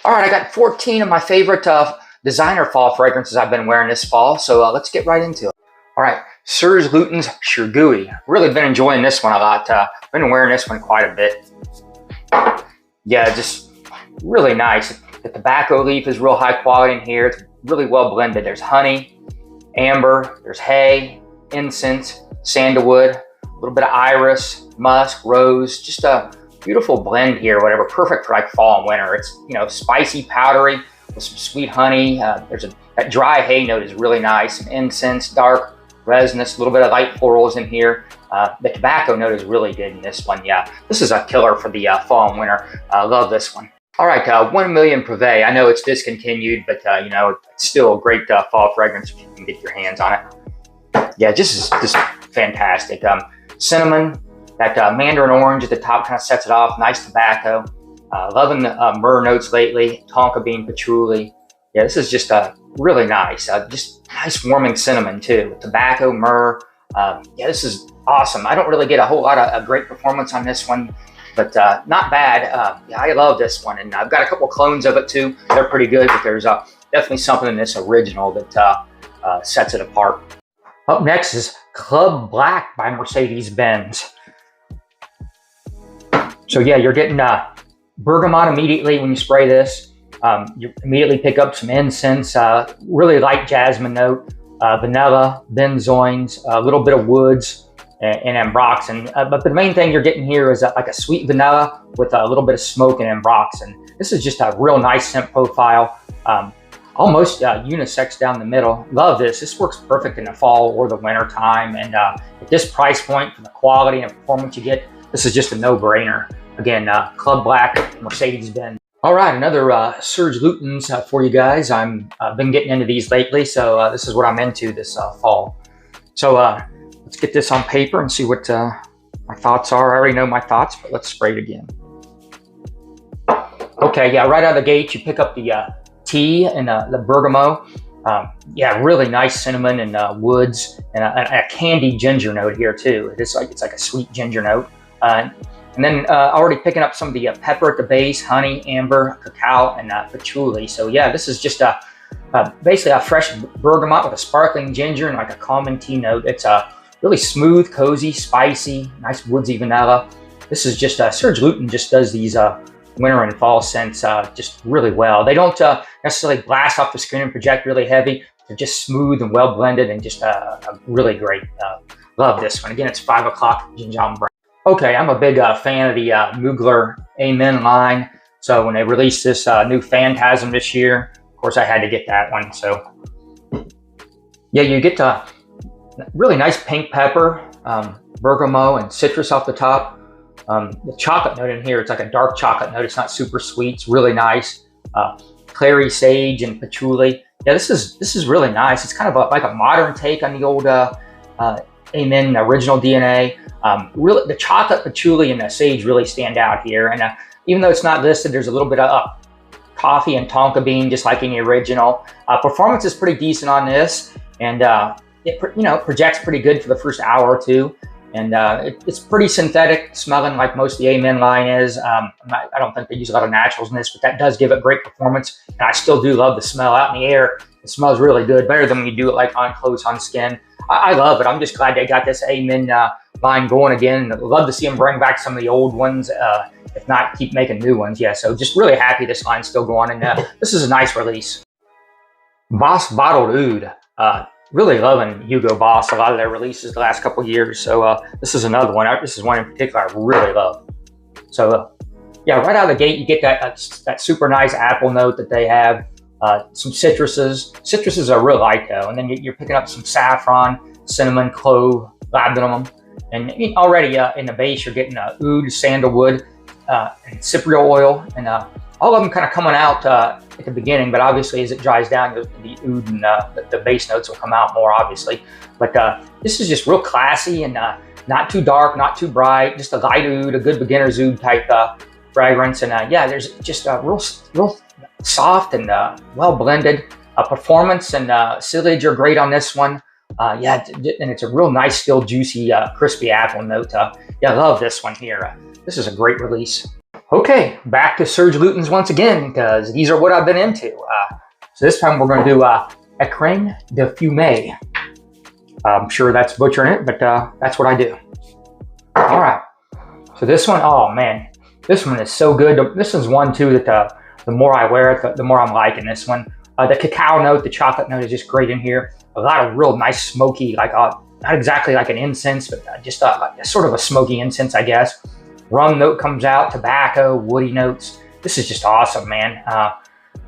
All right, I got 14 of my favorite designer fall fragrances I've been wearing this fall, so let's get right into it. All right, Serge Lutens CHERGUI. Really been enjoying this one a lot. Been wearing this one quite a bit. Yeah, just really nice. The tobacco leaf is real high quality in here. It's really well blended. There's honey, amber, there's hay, incense, sandalwood, a little bit of iris, musk, rose, just a beautiful blend here, whatever, perfect for like fall and winter. It's, you know, spicy, powdery with some sweet honey. That dry hay note is really nice. Some incense, dark, resinous, a little bit of light florals in here. The tobacco note is really good in this one. Yeah, this is a killer for the fall and winter. Love this one. All right, 1 Million PRIVE. I know it's discontinued, but you know, it's still a great fall fragrance if you can get your hands on it. Yeah, just fantastic. Cinnamon, that mandarin orange at the top kind of sets it off. Nice tobacco. Loving the myrrh notes lately. Tonka bean, patchouli. Yeah, this is just really nice. Just nice warming cinnamon too. Tobacco, myrrh. Yeah, this is awesome. I don't really get a whole lot of great performance on this one, but not bad. Yeah, I love this one, and I've got a couple clones of it too. They're pretty good, but there's definitely something in this original that sets it apart. Up next is Club Black by Mercedes-Benz. So yeah, you're getting bergamot immediately when you spray this. You immediately pick up some incense, really light jasmine note, vanilla, benzoins, a little bit of woods, and ambroxan. But the main thing you're getting here is like a sweet vanilla with a little bit of smoke and ambroxan. This is just a real nice scent profile. Almost unisex down the middle. Love this. This works perfect in the fall or the winter time. And at this price point, for the quality and performance you get, this is just a no-brainer. Again, Club Black, Mercedes-Benz. All right, another Serge Lutens for you guys. I've been getting into these lately, so this is what I'm into this fall. So let's get this on paper and see what my thoughts are. I already know my thoughts, but let's spray it again. Okay, yeah, right out of the gate, you pick up the tea and the bergamot. Yeah, really nice cinnamon and woods, and a candied ginger note here too. It's like a sweet ginger note. And then already picking up some of the pepper at the base, honey, amber, cacao, and patchouli. So yeah, this is just basically a fresh bergamot with a sparkling ginger and like a common tea note. It's really smooth, cozy, spicy, nice woodsy vanilla. This is just Serge Lutens just does these winter and fall scents just really well. They don't necessarily blast off the screen and project really heavy. They're just smooth and well blended and just really great. Love this one. Again, it's 5 o'clock Gingembre. Okay, I'm a big fan of the Mugler A Men line. So when they released this new Phantasm this year, of course I had to get that one. So yeah, you get really nice pink pepper, bergamot, and citrus off the top. The chocolate note in here, it's like a dark chocolate note. It's not super sweet. It's really nice. Clary sage and patchouli. Yeah, this is really nice. It's kind of like a modern take on the old A Men original DNA. Really, the chocolate, patchouli, and the sage really stand out here. And even though it's not listed, there's a little bit of coffee and tonka bean, just like in the original. Performance is pretty decent on this, and it projects pretty good for the first hour or two. And it's pretty synthetic smelling, like most of the A Men line is. I don't think they use a lot of naturals in this, but that does give it great performance. And I still do love the smell out in the air. It smells really good, better than when you do it like on clothes, on skin. I love it. I'm just glad they got this A Men line going again. I'd love to see them bring back some of the old ones, if not keep making new ones. Yeah, so just really happy this line's still going, and this is a nice release. Bottled Oud. Really loving Hugo Boss, a lot of their releases the last couple years. So this is another one. This is one in particular I really love. So yeah, right out of the gate, you get that super nice apple note that they have. Some citruses. Citruses are real light though. And then you're picking up some saffron, cinnamon, clove, labdanum. And already in the base, you're getting oud, sandalwood, and cypriol oil. And all of them kind of coming out at the beginning, but obviously as it dries down, the oud and the base notes will come out more obviously. But this is just real classy and not too dark, not too bright, just a light oud, a good beginner's oud type fragrance. And yeah, there's just a real soft and well blended. Performance and silage are great on this one. Yeah, and it's a real nice, still juicy, crispy apple note. Yeah, I love this one here. This is a great release. Okay, back to Serge Lutens once again, because these are what I've been into. So this time we're going to do Écrin de Fumée. I'm sure that's butchering it, but that's what I do. All right, so this one, oh man, this one is so good. This is one too that the more I wear it, the more I'm liking this one. The cacao note, the chocolate note is just great in here. A lot of real nice smoky, like not exactly like an incense, but just sort of a smoky incense, I guess. Rum note comes out, tobacco, woody notes. This is just awesome, man.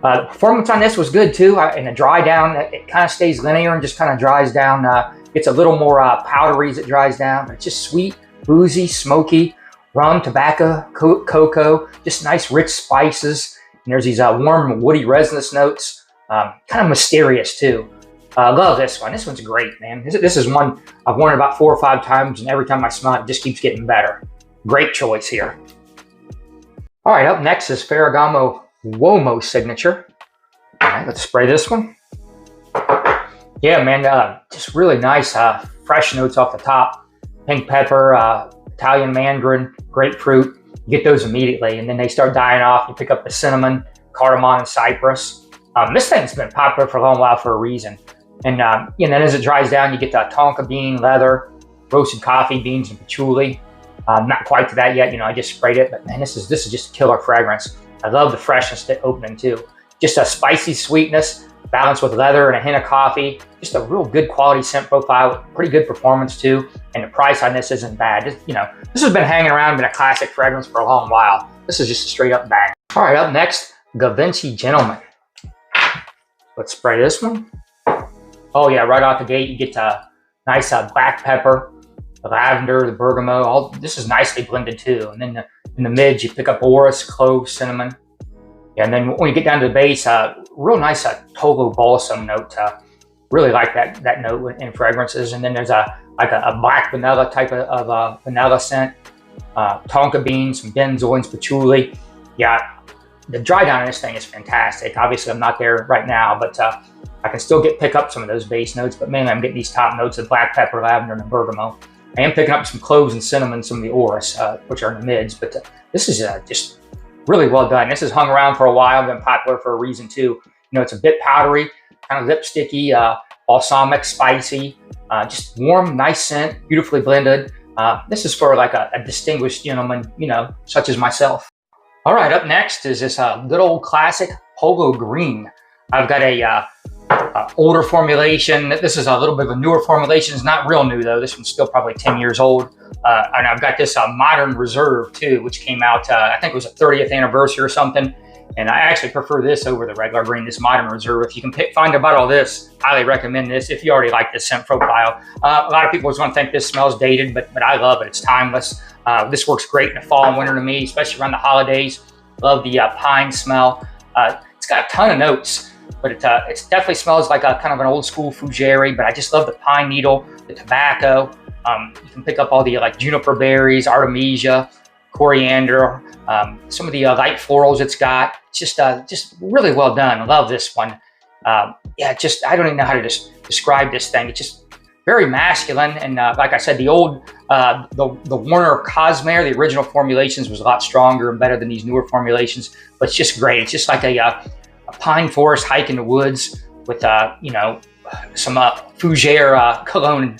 The performance on this was good too. In the dry down, it kind of stays linear and just kind of dries down. It's a little more powdery as it dries down, but it's just sweet, boozy, smoky. Rum, tobacco, cocoa, just nice rich spices. And there's these warm, woody, resinous notes. Kind of mysterious too. I love this one. This one's great, man. This is one I've worn about 4 or 5 times, and every time I smell it, it just keeps getting better. Great choice here. All right, up next is Ferragamo Uomo Signature. All right, let's spray this one. Yeah, man, just really nice, fresh notes off the top. Pink pepper, Italian mandarin, grapefruit. You get those immediately, and then they start dying off. You pick up the cinnamon, cardamom, and cypress. This thing's been popular for a long while for a reason. And then as it dries down, you get the tonka bean, leather, roasted coffee beans, and patchouli. Not quite to that yet, I just sprayed it, but man, this is just a killer fragrance. I love the freshness to opening too. Just a spicy sweetness, balanced with leather and a hint of coffee. Just a real good quality scent profile, pretty good performance too. And the price on this isn't bad. This has been hanging around, been a classic fragrance for a long while. This is just a straight up bang. All right, up next, Givenchy Gentleman. Let's spray this one. Oh yeah, right off the gate, you get nice black pepper, the lavender, the bergamot. This is nicely blended too. And then in the mids, you pick up orris, clove, cinnamon. Yeah, and then when you get down to the base, real nice Tolo balsam note. Really like that note in fragrances. And then there's a black vanilla type of vanilla scent. Tonka beans, some benzoin, patchouli. Yeah, the dry down on this thing is fantastic. Obviously, I'm not there right now, but I can still pick up some of those base notes. But mainly, I'm getting these top notes of black pepper, lavender, and the bergamot. I am picking up some cloves and cinnamon, some of the orris, which are in the mids. But this is just really well done. This has hung around for a while, been popular for a reason too. It's a bit powdery, kind of lipsticky, balsamic, spicy, just warm, nice scent, beautifully blended. This is for like a distinguished gentleman, such as myself. All right, up next is this good old classic Polo Green. I've got a older formulation. This is a little bit of a newer formulation. It's not real new though. This one's still probably 10 years old. And I've got this Modern Reserve too, which came out, I think it was a 30th anniversary or something. And I actually prefer this over the regular green, this Modern Reserve. If you can find a bottle of this, highly recommend this if you already like this scent profile. A lot of people always want to think this smells dated, but I love it. It's timeless. This works great in the fall and winter to me, especially around the holidays. Love the pine smell. It's got a ton of notes, but it definitely smells like a kind of an old school fougere, but I just love the pine needle, the tobacco. You can pick up all the like juniper berries, artemisia, coriander, some of the light florals it's got. It's just really well done. I love this one. Yeah, I don't even know how to describe this thing. It's just very masculine. And like I said, the old, the Warner Cosmere, the original formulations was a lot stronger and better than these newer formulations, but it's just great. It's just like a pine forest hike in the woods with, some fougere cologne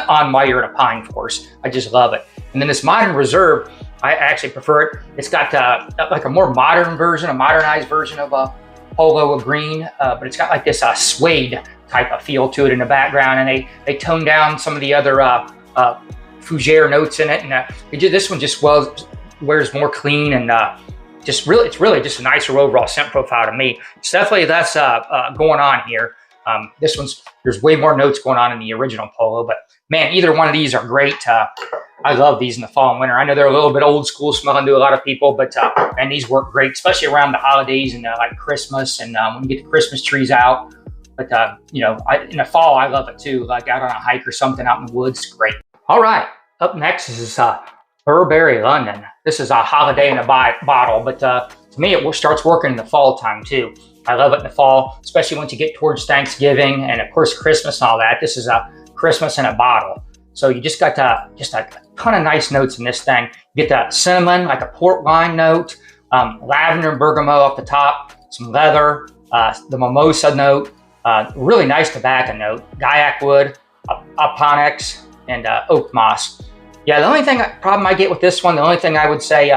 on while you're in a pine forest. I just love it. And then this Modern Reserve, I actually prefer it. It's got like a more modern version, a modernized version of a Polo Green, but it's got like this suede type of feel to it in the background, and they tone down some of the other fougere notes in it, and this one just wears more clean, and it's really just a nicer overall scent profile to me. It's definitely less going on here. There's way more notes going on in the original Polo, but man, either one of these are great. I love these in the fall and winter. I know they're a little bit old school smelling to a lot of people, but and these work great, especially around the holidays and like Christmas and when you get the Christmas trees out. But in the fall, I love it too. Like out on a hike or something out in the woods, great. All right, up next is Burberry London. This is a holiday in a bottle, but to me, it starts working in the fall time too. I love it in the fall, especially once you get towards Thanksgiving and of course Christmas and all that. This is a Christmas in a bottle. So you just got just a ton of nice notes in this thing. You get the cinnamon, like a port wine note, lavender and bergamot off the top, some leather, the mimosa note, really nice tobacco note, guaiac wood, onyx, and oak moss. Yeah, the only problem I get with this one, the only thing I would say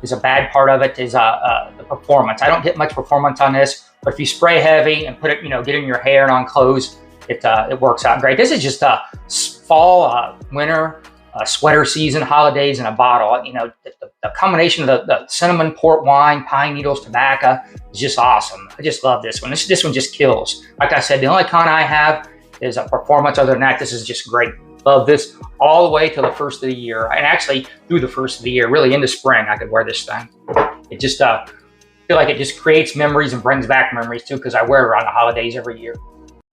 is a bad part of it is the performance. I don't get much performance on this, but if you spray heavy and put it, get in your hair and on clothes, it works out great. This is just a fall, winter, sweater season, holidays in a bottle. The combination of the cinnamon, port wine, pine needles, tobacco is just awesome. I just love this one. This one just kills. Like I said, the only con I have is a performance. Other than that, this is just great. Love this all the way till the first of the year, and actually through the first of the year, really into spring. I could wear this thing. It just feel like it just creates memories and brings back memories too, because I wear it around the holidays every year.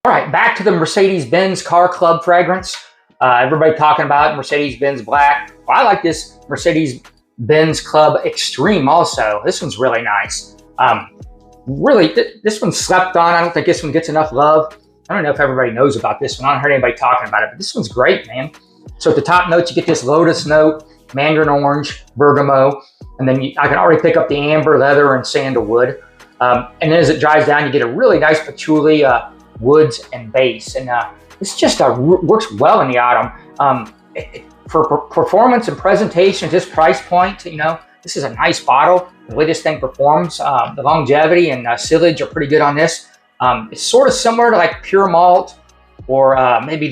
All right, back to the Mercedes-Benz Car Club fragrance. Everybody talking about Mercedes-Benz Black. Well, I like this Mercedes-Benz Club Extreme also. This one's really nice. Really, this one's slept on. I don't think this one gets enough love. I don't know if everybody knows about this one. I haven't heard anybody talking about it, but this one's great, man. So at the top notes, you get this lotus note, mandarin orange, bergamot, and then I can already pick up the amber, leather, and sandalwood. And then as it dries down, you get a really nice patchouli, woods, and base. And this just works well in the autumn. For performance and presentation at this price point, this is a nice bottle. The way this thing performs, the longevity and sillage are pretty good on this. It's sort of similar to like Pure Malt or maybe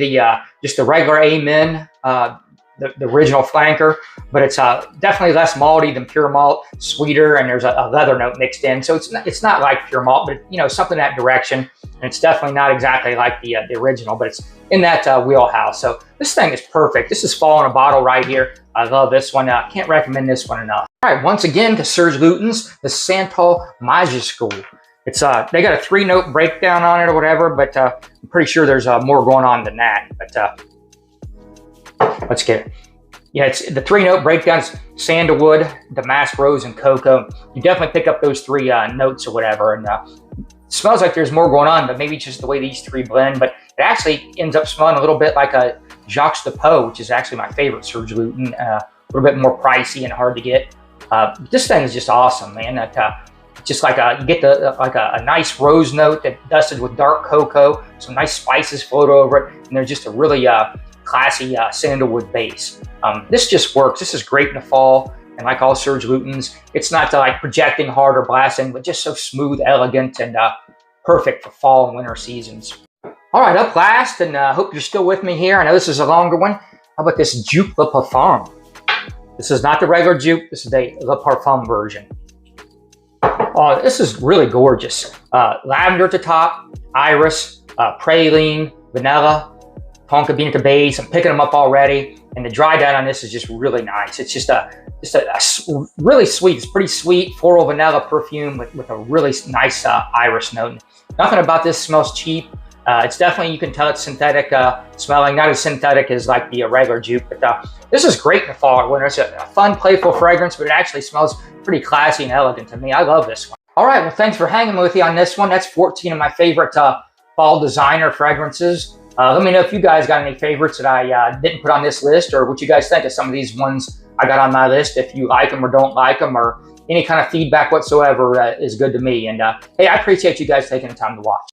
just the regular Amen, the original flanker, but it's definitely less malty than Pure Malt, sweeter, and there's a leather note mixed in. So it's not like Pure Malt, but something in that direction. And it's definitely not exactly like the original, but it's in that wheelhouse. So this thing is perfect. This is fall in a bottle right here. I love this one. Can't recommend this one enough. All right, once again to Serge Lutens, the Santal Majuscule. It's they got a 3-note breakdown on it or whatever, but I'm pretty sure there's more going on than that. But let's get it. Yeah, it's the 3-note breakdowns: sandalwood, damask rose, and cocoa. You definitely pick up those 3 notes or whatever, and it smells like there's more going on, but maybe just the way these 3 blend. But it actually ends up smelling a little bit like a Jacques de Pau, which is actually my favorite Serge Lutens. A little bit more pricey and hard to get. This thing is just awesome, man. Just like you get a nice rose note that dusted with dark cocoa, some nice spices float over it, and there's just a really classy sandalwood base. This just works. This is great in the fall, and like all Serge Lutens, it's not like projecting hard or blasting, but just so smooth, elegant, and perfect for fall and winter seasons. All right, up last, and hope you're still with me here. I know this is a longer one. How about this Joop Le Parfum? This is not the regular Joop. This is the Le Parfum version. Oh, this is really gorgeous. Lavender at the top, iris, praline, vanilla, tonka bean at the base. I'm picking them up already, and the dry down on this is just really nice. It's just a really sweet. It's pretty sweet floral vanilla perfume with a really nice iris note. Nothing about this smells cheap. It's definitely, you can tell it's synthetic smelling, not as synthetic as like the regular Joop, but this is great in the fall or winter. It's a fun, playful fragrance, but it actually smells pretty classy and elegant to me. I love this one. All right, well, thanks for hanging with me on this one. That's 14 of my favorite fall designer fragrances. Let me know if you guys got any favorites that I didn't put on this list, or what you guys think of some of these ones I got on my list. If you like them or don't like them, or any kind of feedback whatsoever is good to me. And hey, I appreciate you guys taking the time to watch.